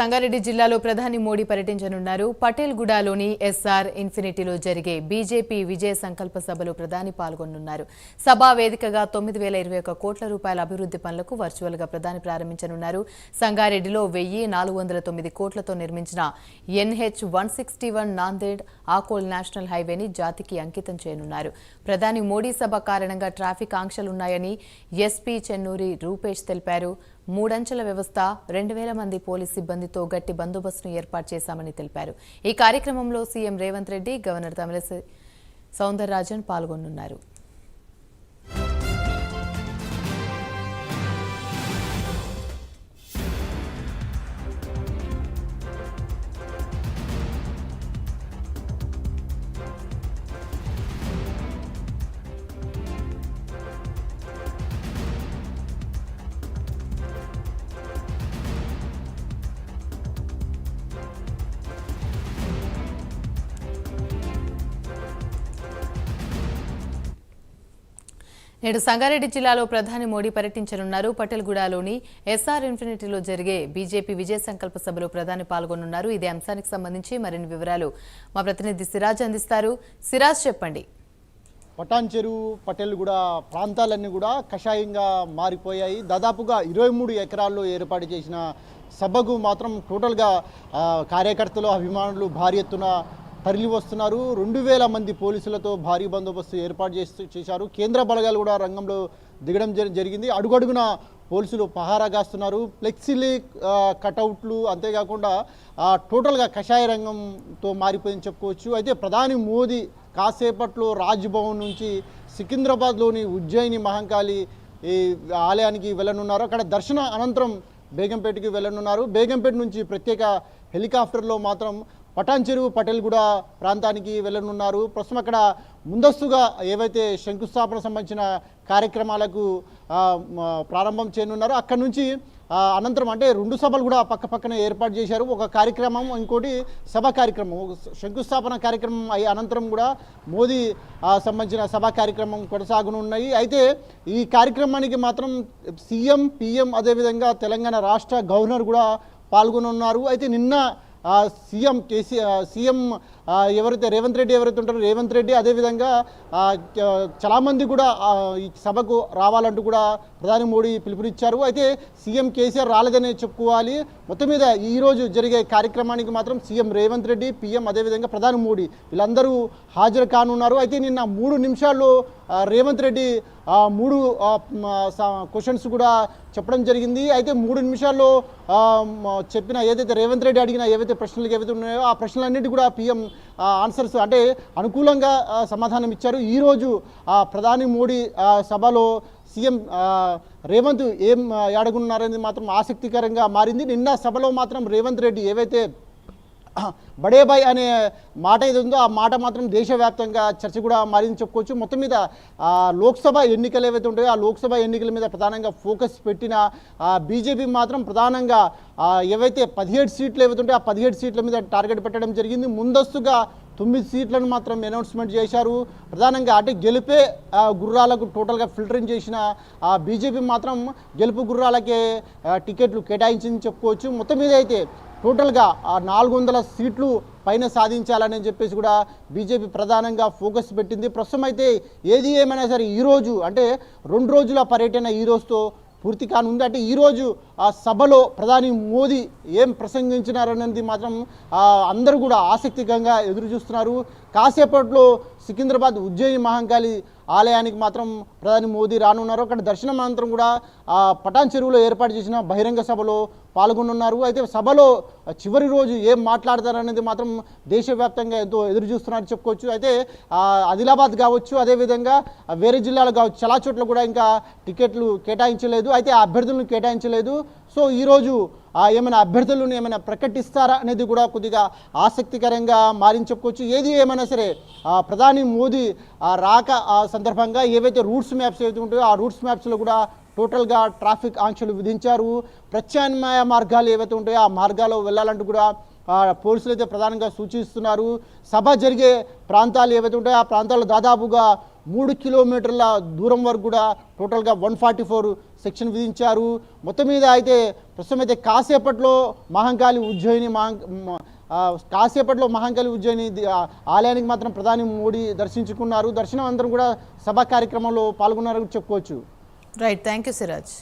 సంగారెడ్డి జిల్లాలో ప్రధాని మోడీ పర్యటించనున్నారు. పటేల్గూడలోని ఎస్ఆర్ ఇన్ఫినిటీలో జరిగే బీజేపీ విజయ సంకల్ప సభలో ప్రధాని పాల్గొనున్నారు. సభా వేదికగా 9,021 కోట్ల రూపాయల అభివృద్ధి పనులకు వర్చువల్ గా ప్రధాని ప్రారంభించనున్నారు. సంగారెడ్డిలో 1,409 కోట్లతో నిర్మించిన NH-161 నాందేడ్ ఆకోల్ నేషనల్ హైవేని జాతికి అంకితం చేయనున్నారు. ప్రధాని మోడీ సభ కారణంగా ట్రాఫిక్ ఆంక్షలున్నాయని ఎస్పీ చెన్నూరి రూపేష్ తెలిపారు. మూడంచెల వ్యవస్థ 2,000 మంది పోలీస్ సిబ్బందితో గట్టి బందోబస్తును ఏర్పాటు చేశామని తెలిపారు. ఈ కార్యక్రమంలో సీఎం రేవంత్ రెడ్డి, గవర్నర్ తమిళిసై సౌందరరాజన్ పాల్గొనున్నారు. నేడు సంగారెడ్డి జిల్లాలో ప్రధాని మోడీ పర్యటించనున్నారు. పటేల్గూడలోని ఎస్ఆర్ ఇన్ఫినిటీలో జరిగే బీజేపీ విజయ సంకల్ప సభలో ప్రధాని పాల్గొనున్నారు. ఇదే అంశానికి సంబంధించి మరిన్ని వివరాలు మా ప్రతినిధి సిరాజ్ అందిస్తారు. సిరాజ్, చెప్పండి. పటాన్ చెరువు, పటేల్గూడ ప్రాంతాలన్నీ కూడా కషాయంగా మారిపోయాయి. దాదాపుగా 23 ఎకరాల్లో ఏర్పాటు చేసిన సభకు మాత్రం టోటల్గా కార్యకర్తలు, అభిమానులు భారీ ఎత్తున తరలి వస్తున్నారు. 2,000 మంది పోలీసులతో భారీ బందోబస్తు ఏర్పాటు చేశారు. కేంద్ర బలగాలు కూడా రంగంలో దిగడం జరిగింది. అడుగడుగున పోలీసులు పహారా కాస్తున్నారు. ఫ్లెక్సీలు, కటౌట్లు, అంతేకాకుండా టోటల్గా కషాయ రంగంతో మారిపోయిందని చెప్పుకోవచ్చు. అయితే ప్రధాని మోదీ కాసేపట్లో రాజ్భవన్ నుంచి సికింద్రాబాద్లోని ఉజ్జయిని మహంకాళి ఆలయానికి వెళ్ళనున్నారు. అక్కడ దర్శన అనంతరం బేగంపేటకి వెళ్ళనున్నారు. బేగంపేట నుంచి ప్రత్యేక హెలికాప్టర్లో మాత్రం పటాన్ చెరువు, పటేల్గూడ ప్రాంతానికి వెళ్ళనున్నారు. ప్రస్తుతం అక్కడ ముందస్తుగా ఏవైతే శంకుస్థాపన సంబంధించిన కార్యక్రమాలకు ప్రారంభం చేయనున్నారో అక్కడి నుంచి అనంతరం అంటే 2 సభలు కూడా పక్కనే ఏర్పాటు చేశారు. ఒక కార్యక్రమం, ఇంకోటి సభ కార్యక్రమం. శంకుస్థాపన కార్యక్రమం అనంతరం కూడా మోదీ సంబంధించిన సభా కార్యక్రమం కొనసాగనున్నాయి. అయితే ఈ కార్యక్రమానికి మాత్రం సీఎం, పీఎం, అదేవిధంగా తెలంగాణ రాష్ట్ర గవర్నర్ కూడా పాల్గొనున్నారు. అయితే నిన్న సీఎం ఎవరైతే రేవంత్ రెడ్డి ఉంటారో రేవంత్ రెడ్డి, అదేవిధంగా చాలామంది కూడా ఈ సభకు రావాలంటూ కూడా ప్రధాని మోడీ పిలుపునిచ్చారు. అయితే సీఎం కేసీఆర్ రాలేదనే చెప్పుకోవాలి. మొత్తం మీద ఈరోజు జరిగే కార్యక్రమానికి మాత్రం సీఎం రేవంత్ రెడ్డి, పీఎం, అదేవిధంగా ప్రధాని మోడీ వీళ్ళందరూ హాజరు కానున్నారు. అయితే నిన్న 3 నిమిషాల్లో రేవంత్ రెడ్డి 3 క్వశ్చన్స్ కూడా చెప్పడం జరిగింది. అయితే 3 నిమిషాల్లో చెప్పిన ఏదైతే రేవంత్ రెడ్డి అడిగిన ఏవైతే ప్రశ్నలు ఏవైతే ఉన్నాయో ఆ ప్రశ్నలన్నిటి కూడా పీఎం ఆన్సర్స్ అంటే అనుకూలంగా సమాధానం ఇచ్చారు. ఈరోజు ప్రధాని మోడీ సభలో సీఎం రేవంత్ ఏం అడుగున్నారనేది మాత్రం ఆసక్తికరంగా మారింది. నిన్న సభలో మాత్రం రేవంత్ రెడ్డి ఏవైతే బడే బాయ్ అనే మాట ఏది ఉందో ఆ మాట మాత్రం దేశవ్యాప్తంగా చర్చ కూడా మారింది చెప్పుకోవచ్చు. మొత్తం మీద లోక్సభ ఎన్నికలు ఏవైతే ఉంటాయో ఆ లోక్సభ ఎన్నికల మీద ప్రధానంగా ఫోకస్ పెట్టిన బీజేపీ మాత్రం ప్రధానంగా ఏవైతే 17 సీట్లు ఏవైతే ఉంటాయో ఆ 17 సీట్ల మీద టార్గెట్ పెట్టడం జరిగింది. ముందస్తుగా 9 సీట్లను మాత్రం అనౌన్స్మెంట్ చేశారు. ప్రధానంగా అంటే గెలిపే గుర్రాలకు టోటల్గా ఫిల్టరింగ్ చేసిన బీజేపీ మాత్రం గెలుపు గుర్రాలకే టికెట్లు కేటాయించిందని చెప్పుకోవచ్చు. మొత్తం మీద అయితే టోటల్గా 400 సీట్లు పైన సాధించాలని చెప్పేసి కూడా బీజేపీ ప్రధానంగా ఫోకస్ పెట్టింది. ప్రస్తుతం అయితే ఏది ఏమైనా సరే ఈరోజు అంటే 2 రోజుల పర్యటన ఈ రోజుతో పూర్తి కానుంది. అంటే ఈరోజు ఆ సభలో ప్రధాని మోదీ ఏం ప్రసంగించినారనేది మాత్రం అందరూ కూడా ఆసక్తికరంగా ఎదురు చూస్తున్నారు. కాసేపట్లో సికింద్రాబాద్ ఉజ్జయిని మహంకాళి ఆలయానికి మాత్రం ప్రధాని మోదీ రానున్నారు. అక్కడ దర్శనం అనంతరం కూడా పటాన్ చెరువులో ఏర్పాటు చేసిన బహిరంగ సభలో పాల్గొనున్నారు. అయితే సభలో చివరి రోజు ఏం మాట్లాడతారనేది మాత్రం దేశవ్యాప్తంగా ఎంతో ఎదురు చూస్తున్నారని చెప్పుకోవచ్చు. అయితే ఆదిలాబాద్ కావచ్చు, అదేవిధంగా వేరే జిల్లాలు కావచ్చు, చాలా చోట్ల కూడా ఇంకా టికెట్లు కేటాయించలేదు. అయితే ఆ అభ్యర్థులను కేటాయించలేదు. సో ఈరోజు ఏమైనా అభ్యర్థులను ఏమైనా ప్రకటిస్తారా అనేది కూడా కొద్దిగా ఆసక్తికరంగా మారింది చెప్పుకోవచ్చు. ఏది ఏమైనా సరే ప్రధాని మోదీ రాక సందర్భంగా ఏవైతే రూట్స్ మ్యాప్స్ ఏవైతే ఉంటాయో ఆ రూట్స్ మ్యాప్స్లో కూడా టోటల్గా ట్రాఫిక్ ఆంక్షలు విధించారు. ప్రత్యామ్నాయ మార్గాలు ఏవైతే ఉంటాయో ఆ మార్గాల్లో వెళ్ళాలంటూ కూడా పోలీసులు అయితే ప్రధానంగా సూచిస్తున్నారు. సభ జరిగే ప్రాంతాలు ఏవైతే ఉంటాయో ఆ ప్రాంతాల్లో దాదాపుగా 3 కిలోమీటర్ల దూరం వరకు కూడా టోటల్గా 144 సెక్షన్ విధించారు. మొత్తం మీద అయితే ప్రస్తుతం అయితే కాసేపట్లో మహంకాళి ఉజ్జయిని ఆలయానికి మాత్రం ప్రధాని మోడీ దర్శించుకున్నారు. దర్శనం అందరం కూడా సభా కార్యక్రమంలో పాల్గొన్నారని చెప్పుకోవచ్చు. Right, thank you Siraj.